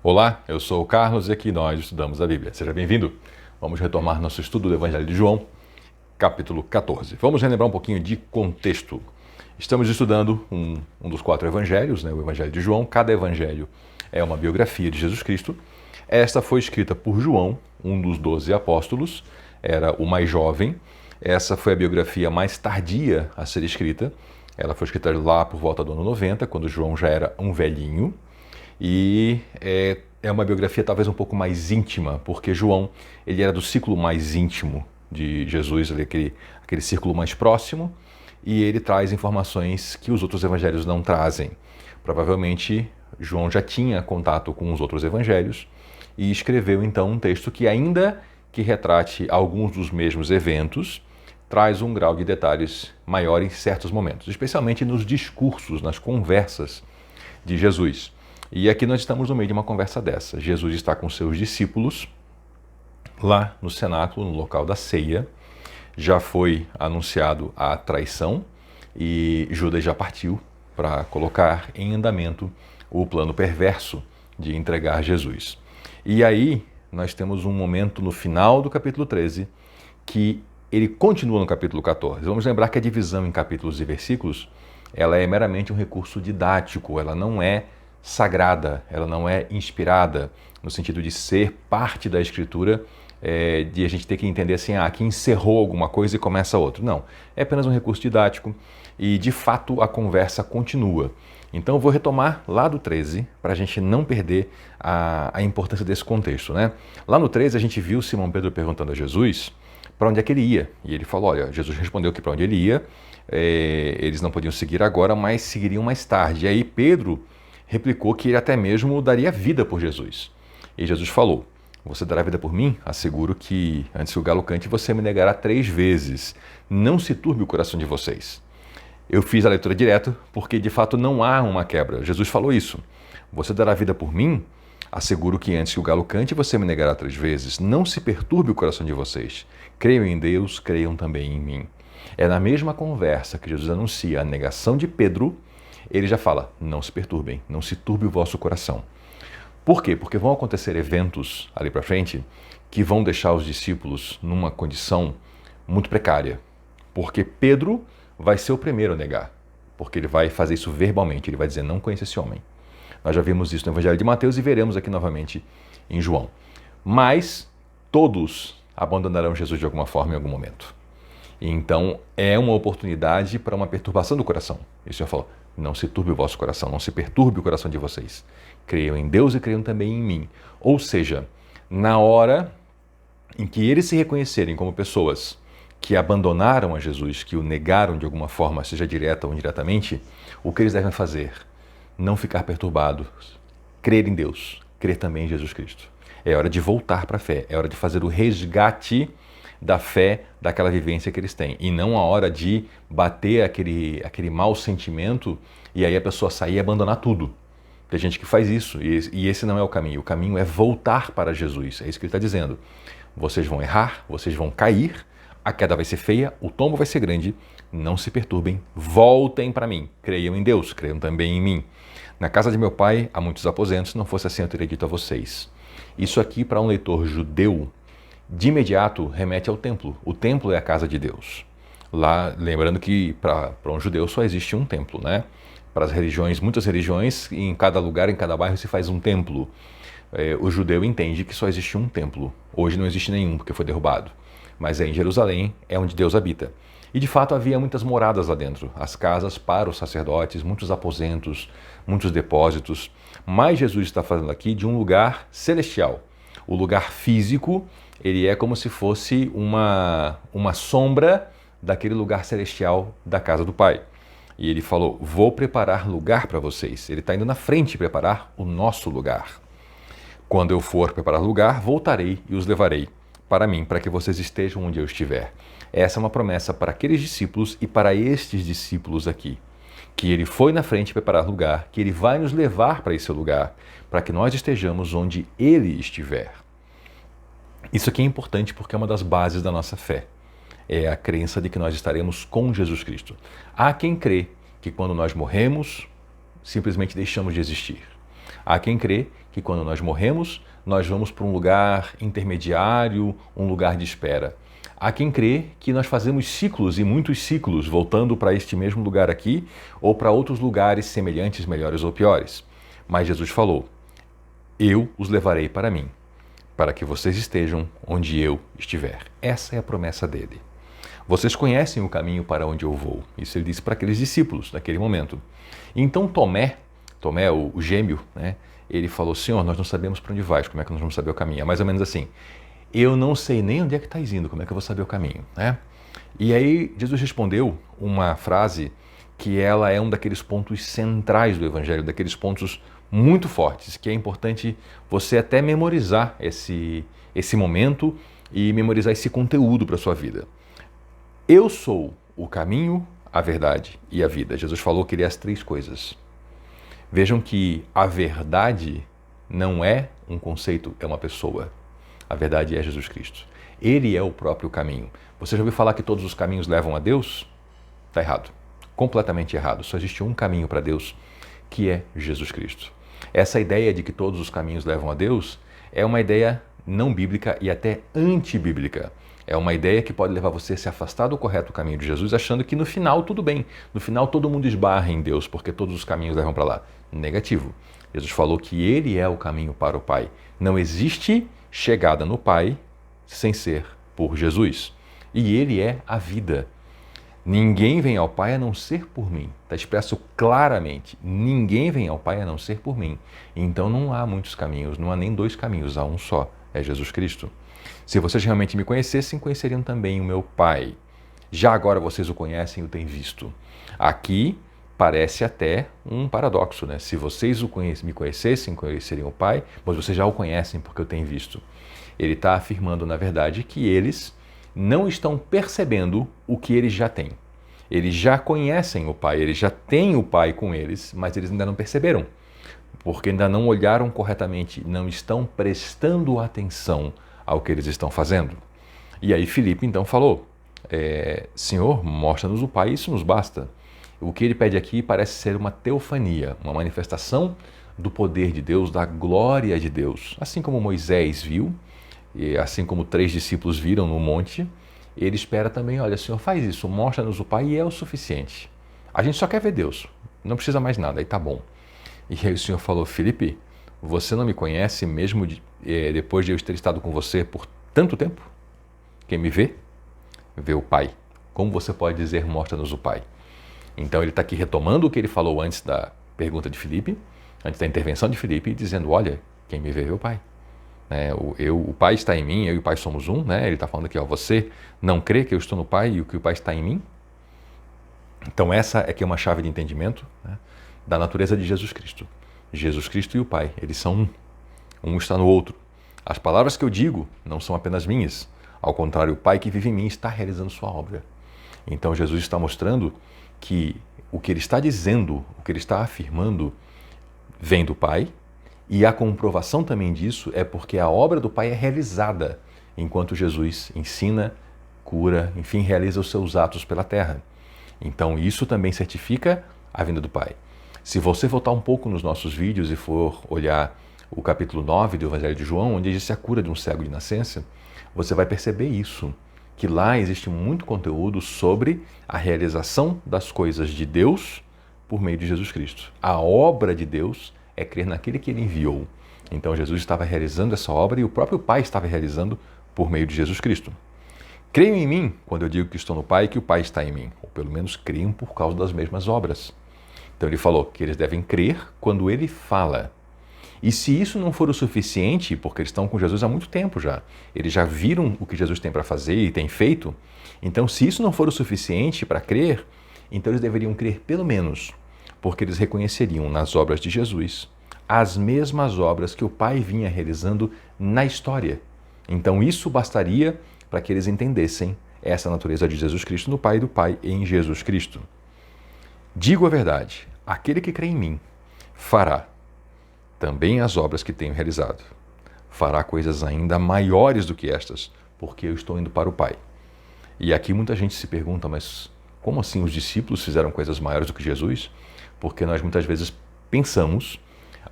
Olá, eu sou o Carlos e aqui nós estudamos a Bíblia. Seja bem-vindo. Vamos retomar nosso estudo do Evangelho de João, capítulo 14. Vamos relembrar um pouquinho de contexto. Estamos estudando um dos 4 evangelhos, o Evangelho de João. Cada evangelho é uma biografia de Jesus Cristo. Esta foi escrita por João, um dos 12 apóstolos, era o mais jovem. Essa foi a biografia mais tardia a ser escrita. Ela foi escrita lá por volta do ano 90, quando João já era um velhinho. E é uma biografia talvez um pouco mais íntima, porque João ele era do ciclo mais íntimo de Jesus, aquele círculo mais próximo, e ele traz informações que os outros evangelhos não trazem. Provavelmente João já tinha contato com os outros evangelhos e escreveu então um texto que, ainda que retrate alguns dos mesmos eventos, traz um grau de detalhes maior em certos momentos, especialmente nos discursos, nas conversas de Jesus. E aqui nós estamos no meio de uma conversa dessa. Jesus está com seus discípulos lá no cenáculo, no local da ceia. Já foi anunciado a traição e Judas já partiu para colocar em andamento o plano perverso de entregar Jesus. E aí nós temos um momento no final do capítulo 13 que ele continua no capítulo 14. Vamos lembrar que a divisão em capítulos e versículos ela é meramente um recurso didático, ela não é sagrada, ela não é inspirada, no sentido de ser parte da Escritura, de a gente ter que entender assim, aqui encerrou alguma coisa e começa outra. Não, é apenas um recurso didático e, de fato, a conversa continua. Então eu vou retomar lá do 13, para a gente não perder a importância desse contexto, Lá no 13 a gente viu Simão Pedro perguntando a Jesus para onde é que ele ia. E ele falou, olha, Jesus respondeu que para onde ele ia, eles não podiam seguir agora, mas seguiriam mais tarde. E aí Pedro replicou que ele até mesmo daria vida por Jesus. E Jesus falou, você dará vida por mim? Asseguro que antes que o galo cante você me negará 3 vezes. Não se turbe o coração de vocês. Eu fiz a leitura direto porque de fato não há uma quebra. Jesus falou isso. Você dará vida por mim? Asseguro que antes que o galo cante você me negará 3 vezes. Não se perturbe o coração de vocês. Creiam em Deus, creiam também em mim. É na mesma conversa que Jesus anuncia a negação de Pedro, ele já fala, não se perturbem, não se turbe o vosso coração. Por quê? Porque vão acontecer eventos ali para frente que vão deixar os discípulos numa condição muito precária. Porque Pedro vai ser o primeiro a negar, porque ele vai fazer isso verbalmente, ele vai dizer, não conheço esse homem. Nós já vimos isso no Evangelho de Mateus e veremos aqui novamente em João. Mas todos abandonarão Jesus de alguma forma em algum momento. Então é uma oportunidade para uma perturbação do coração. E o Senhor falou, não se turbe o vosso coração, não se perturbe o coração de vocês. Creiam em Deus e creiam também em mim. Ou seja, na hora em que eles se reconhecerem como pessoas que abandonaram a Jesus, que o negaram de alguma forma, seja direta ou indiretamente, o que eles devem fazer? Não ficar perturbados, crer em Deus, crer também em Jesus Cristo. É hora de voltar para a fé, é hora de fazer o resgate da fé, daquela vivência que eles têm. E não a hora de bater aquele mau sentimento e aí a pessoa sair e abandonar tudo. Tem gente que faz isso e esse não é o caminho. O caminho é voltar para Jesus. É isso que ele está dizendo. Vocês vão errar, vocês vão cair, a queda vai ser feia, o tombo vai ser grande. Não se perturbem, voltem para mim. Creiam em Deus, creiam também em mim. Na casa de meu pai há muitos aposentos, se não fosse assim eu teria dito a vocês. Isso aqui para um leitor judeu, de imediato remete ao templo. O templo é a casa de Deus. Lá, lembrando que para um judeu só existe um templo, Para as religiões, muitas religiões, em cada lugar, em cada bairro se faz um templo. O judeu entende que só existe um templo. Hoje não existe nenhum, porque foi derrubado. Mas em Jerusalém é onde Deus habita. E de fato havia muitas moradas lá dentro. As casas para os sacerdotes, muitos aposentos, muitos depósitos. Mas Jesus está falando aqui de um lugar celestial. O lugar físico, ele é como se fosse uma sombra daquele lugar celestial da casa do Pai. E ele falou, vou preparar lugar para vocês. Ele está indo na frente preparar o nosso lugar. Quando eu for preparar lugar, voltarei e os levarei para mim, para que vocês estejam onde eu estiver. Essa é uma promessa para aqueles discípulos e para estes discípulos aqui. Que ele foi na frente preparar lugar, que ele vai nos levar para esse lugar, para que nós estejamos onde ele estiver. Isso aqui é importante porque é uma das bases da nossa fé. É a crença de que nós estaremos com Jesus Cristo. Há quem crê que quando nós morremos, simplesmente deixamos de existir. Há quem crê que quando nós morremos, nós vamos para um lugar intermediário, um lugar de espera. Há quem crê que nós fazemos ciclos e muitos ciclos, voltando para este mesmo lugar aqui ou para outros lugares semelhantes, melhores ou piores. Mas Jesus falou: eu os levarei para mim, para que vocês estejam onde eu estiver. Essa é a promessa dele. Vocês conhecem o caminho para onde eu vou. Isso ele disse para aqueles discípulos naquele momento. Então Tomé, o gêmeo, né, ele falou: Senhor, nós não sabemos para onde vais, como é que nós vamos saber o caminho? É mais ou menos assim: eu não sei nem onde é que estás indo, como é que eu vou saber o caminho? Né? E aí Jesus respondeu uma frase que ela é um daqueles pontos centrais do Evangelho, daqueles pontos muito fortes, que é importante você até memorizar esse momento e memorizar esse conteúdo para a sua vida. Eu sou o caminho, a verdade e a vida. Jesus falou que ele é as três coisas. Vejam que a verdade não é um conceito, é uma pessoa. A verdade é Jesus Cristo. Ele é o próprio caminho. Você já ouviu falar que todos os caminhos levam a Deus? Está errado. Completamente errado. Só existe um caminho para Deus, que é Jesus Cristo. Essa ideia de que todos os caminhos levam a Deus é uma ideia não bíblica e até antibíblica. É uma ideia que pode levar você a se afastar do correto caminho de Jesus, achando que no final tudo bem. No final todo mundo esbarra em Deus, porque todos os caminhos levam para lá. Negativo. Jesus falou que ele é o caminho para o Pai. Não existe chegada no Pai sem ser por Jesus. E ele é a vida. Ninguém vem ao Pai a não ser por mim. Está expresso claramente. Ninguém vem ao Pai a não ser por mim. Então não há muitos caminhos, não há nem dois caminhos, há um só. É Jesus Cristo. Se vocês realmente me conhecessem, conheceriam também o meu Pai. Já agora vocês o conhecem e o têm visto. Aqui parece até um paradoxo, né? Se vocês me conhecessem, conheceriam o Pai, mas vocês já o conhecem porque eu tenho visto. Ele está afirmando, na verdade, que eles não estão percebendo o que eles já têm. Eles já conhecem o Pai, eles já têm o Pai com eles, mas eles ainda não perceberam, porque ainda não olharam corretamente, não estão prestando atenção ao que eles estão fazendo. E aí Filipe então falou: Senhor, mostra-nos o Pai, isso nos basta. O que ele pede aqui parece ser uma teofania, uma manifestação do poder de Deus, da glória de Deus. Assim como Moisés viu, e assim como 3 discípulos viram no monte, ele espera também: olha, Senhor, faz isso, mostra-nos o Pai e é o suficiente. A gente só quer ver Deus, não precisa mais nada, aí tá bom. E aí o Senhor falou: Filipe, você não me conhece mesmo depois de eu ter estado com você por tanto tempo? Quem me vê, vê o Pai. Como você pode dizer, mostra-nos o Pai? Então ele está aqui retomando o que ele falou antes da pergunta de Filipe, antes da intervenção de Filipe, dizendo: olha, quem me vê, vê o Pai. O Pai está em mim, eu e o Pai somos um. Né? Ele está falando aqui: você não crê que eu estou no Pai e que o Pai está em mim? Então essa é que é uma chave de entendimento, né, da natureza de Jesus Cristo. Jesus Cristo e o Pai, eles são um. Um está no outro. As palavras que eu digo não são apenas minhas. Ao contrário, o Pai que vive em mim está realizando sua obra. Então Jesus está mostrando que o que ele está dizendo, o que ele está afirmando, vem do Pai, e a comprovação também disso é porque a obra do Pai é realizada enquanto Jesus ensina, cura, enfim, realiza os seus atos pela terra. Então isso também certifica a vinda do Pai. Se você voltar um pouco nos nossos vídeos e for olhar o capítulo 9 do Evangelho de João, onde existe a cura de um cego de nascença, você vai perceber isso, que lá existe muito conteúdo sobre a realização das coisas de Deus por meio de Jesus Cristo. A obra de Deus é crer naquele que ele enviou. Então Jesus estava realizando essa obra e o próprio Pai estava realizando por meio de Jesus Cristo. Creiam em mim quando eu digo que estou no Pai e que o Pai está em mim, ou pelo menos creiam por causa das mesmas obras. Então ele falou que eles devem crer quando ele fala. E se isso não for o suficiente, porque eles estão com Jesus há muito tempo já, eles já viram o que Jesus tem para fazer e tem feito, então se isso não for o suficiente para crer, então eles deveriam crer pelo menos, porque eles reconheceriam nas obras de Jesus as mesmas obras que o Pai vinha realizando na história. Então isso bastaria para que eles entendessem essa natureza de Jesus Cristo no Pai e do Pai em Jesus Cristo. Digo a verdade, aquele que crê em mim fará também as obras que tenho realizado. Fará coisas ainda maiores do que estas, porque eu estou indo para o Pai. E aqui muita gente se pergunta: mas como assim os discípulos fizeram coisas maiores do que Jesus? Porque nós muitas vezes pensamos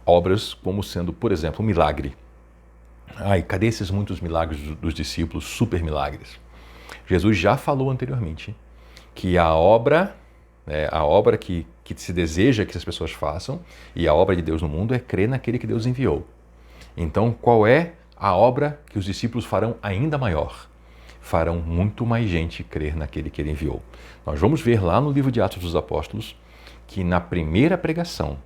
obras como sendo, por exemplo, um milagre. Ai, cadê esses muitos milagres dos discípulos, super milagres? Jesus já falou anteriormente que a obra que se deseja que as pessoas façam e a obra de Deus no mundo é crer naquele que Deus enviou. Então, qual é a obra que os discípulos farão ainda maior? Farão muito mais gente crer naquele que ele enviou. Nós vamos ver lá no livro de Atos dos Apóstolos que na primeira pregação,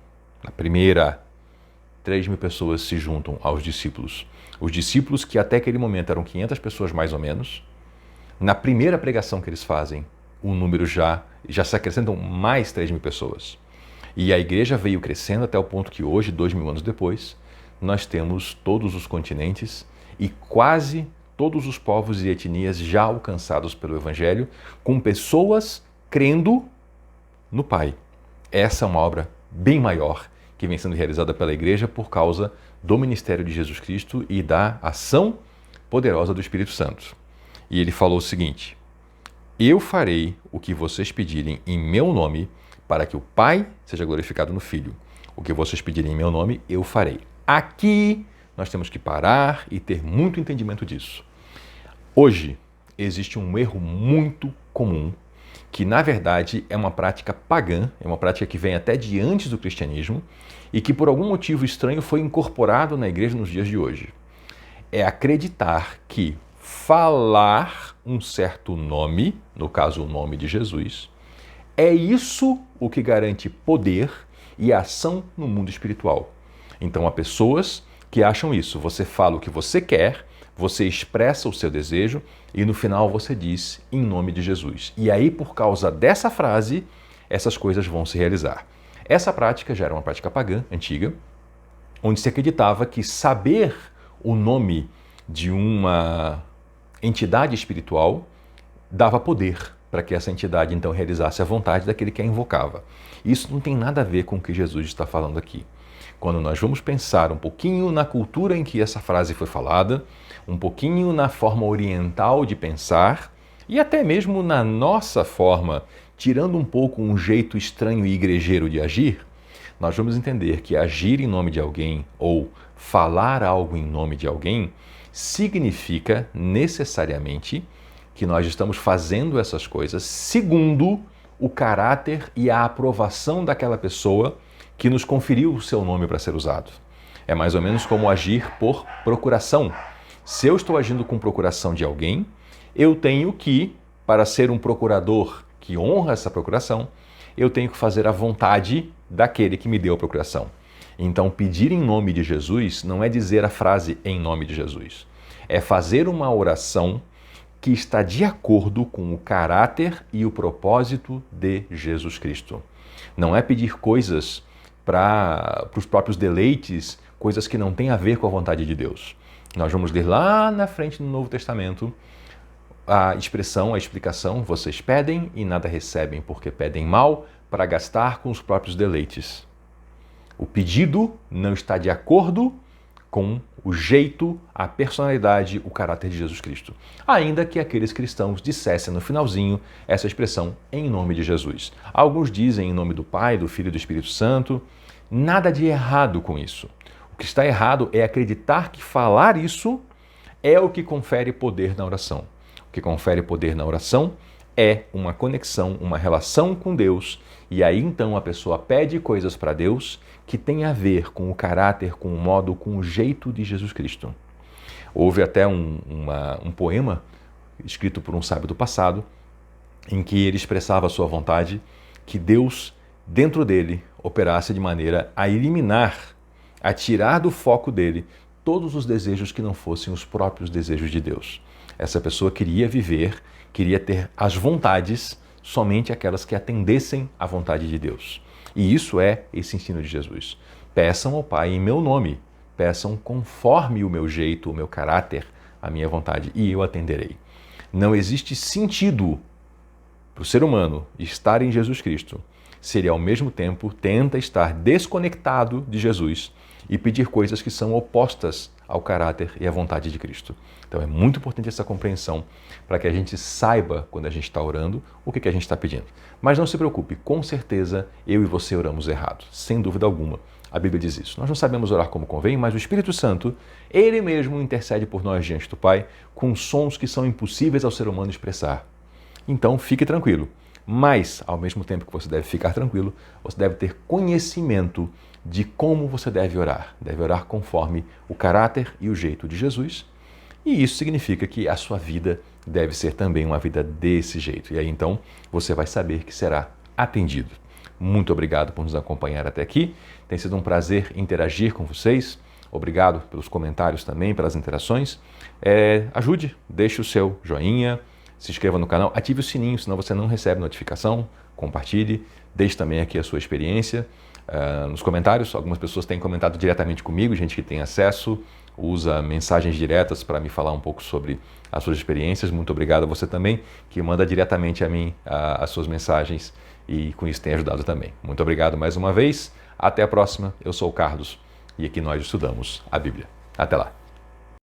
3.000 pessoas se juntam aos discípulos. Os discípulos, que até aquele momento eram 500 pessoas mais ou menos, na primeira pregação que eles fazem, o número já se acrescentam mais 3.000 pessoas. E a igreja veio crescendo até o ponto que hoje, 2.000 anos depois, nós temos todos os continentes e quase todos os povos e etnias já alcançados pelo Evangelho, com pessoas crendo no Pai. Essa é uma obra bem maior que vem sendo realizada pela igreja por causa do ministério de Jesus Cristo e da ação poderosa do Espírito Santo. E ele falou o seguinte: eu farei o que vocês pedirem em meu nome, para que o Pai seja glorificado no Filho. O que vocês pedirem em meu nome, eu farei. Aqui nós temos que parar e ter muito entendimento disso. Hoje existe um erro muito comum, que na verdade é uma prática pagã, é uma prática que vem até de antes do cristianismo e que por algum motivo estranho foi incorporado na igreja nos dias de hoje. É acreditar que falar um certo nome, no caso o nome de Jesus, é isso o que garante poder e ação no mundo espiritual. Então há pessoas que acham isso. Você fala o que você quer, você expressa o seu desejo e no final você diz em nome de Jesus. E aí, por causa dessa frase, essas coisas vão se realizar. Essa prática já era uma prática pagã, antiga, onde se acreditava que saber o nome de uma entidade espiritual dava poder para que essa entidade então realizasse a vontade daquele que a invocava. Isso não tem nada a ver com o que Jesus está falando aqui. Quando nós vamos pensar um pouquinho na cultura em que essa frase foi falada, um pouquinho na forma oriental de pensar e até mesmo na nossa forma, tirando um pouco um jeito estranho e igrejeiro de agir, nós vamos entender que agir em nome de alguém ou falar algo em nome de alguém significa necessariamente que nós estamos fazendo essas coisas segundo o caráter e a aprovação daquela pessoa que nos conferiu o seu nome para ser usado. É mais ou menos como agir por procuração. Se eu estou agindo com procuração de alguém, eu tenho que, para ser um procurador que honra essa procuração, eu tenho que fazer a vontade daquele que me deu a procuração. Então, pedir em nome de Jesus não é dizer a frase em nome de Jesus. É fazer uma oração que está de acordo com o caráter e o propósito de Jesus Cristo. Não é pedir coisas para os próprios deleites, coisas que não têm a ver com a vontade de Deus. Nós vamos ler lá na frente no Novo Testamento a expressão, a explicação: vocês pedem e nada recebem, porque pedem mal para gastar com os próprios deleites. O pedido não está de acordo com o jeito, a personalidade, o caráter de Jesus Cristo. Ainda que aqueles cristãos dissessem no finalzinho essa expressão em nome de Jesus. Alguns dizem em nome do Pai, do Filho e do Espírito Santo. Nada de errado com isso. O que está errado é acreditar que falar isso é o que confere poder na oração. O que confere poder na oração é uma conexão, uma relação com Deus, e aí então a pessoa pede coisas para Deus que tem a ver com o caráter, com o modo, com o jeito de Jesus Cristo. Houve até um poema escrito por um sábio do passado, em que ele expressava a sua vontade que Deus, dentro dele, operasse de maneira a eliminar, a tirar do foco dele todos os desejos que não fossem os próprios desejos de Deus. Essa pessoa queria viver, queria ter as vontades, somente aquelas que atendessem à vontade de Deus. E isso é esse ensino de Jesus. Peçam ao Pai em meu nome, peçam conforme o meu jeito, o meu caráter, a minha vontade, e eu atenderei. Não existe sentido para o ser humano estar em Jesus Cristo se ele ao mesmo tempo tenta estar desconectado de Jesus e pedir coisas que são opostas ao caráter e à vontade de Cristo. Então é muito importante essa compreensão para que a gente saiba, quando a gente está orando, o que a gente está pedindo. Mas não se preocupe, com certeza eu e você oramos errado, sem dúvida alguma. A Bíblia diz isso. Nós não sabemos orar como convém, mas o Espírito Santo, Ele mesmo intercede por nós diante do Pai com sons que são impossíveis ao ser humano expressar. Então, fique tranquilo. Mas, ao mesmo tempo que você deve ficar tranquilo, você deve ter conhecimento de como você deve orar. Deve orar conforme o caráter e o jeito de Jesus. E isso significa que a sua vida deve ser também uma vida desse jeito. E aí, então, você vai saber que será atendido. Muito obrigado por nos acompanhar até aqui. Tem sido um prazer interagir com vocês. Obrigado pelos comentários também, pelas interações. Ajude, deixe o seu joinha, se inscreva no canal, ative o sininho, senão você não recebe notificação. Compartilhe, deixe também aqui a sua experiência. Nos comentários, algumas pessoas têm comentado diretamente comigo, gente que tem acesso, usa mensagens diretas para me falar um pouco sobre as suas experiências. Muito obrigado a você também, que manda diretamente a mim as suas mensagens e com isso tem ajudado também. Muito obrigado mais uma vez. Até a próxima. Eu sou o Carlos e aqui nós estudamos a Bíblia. Até lá.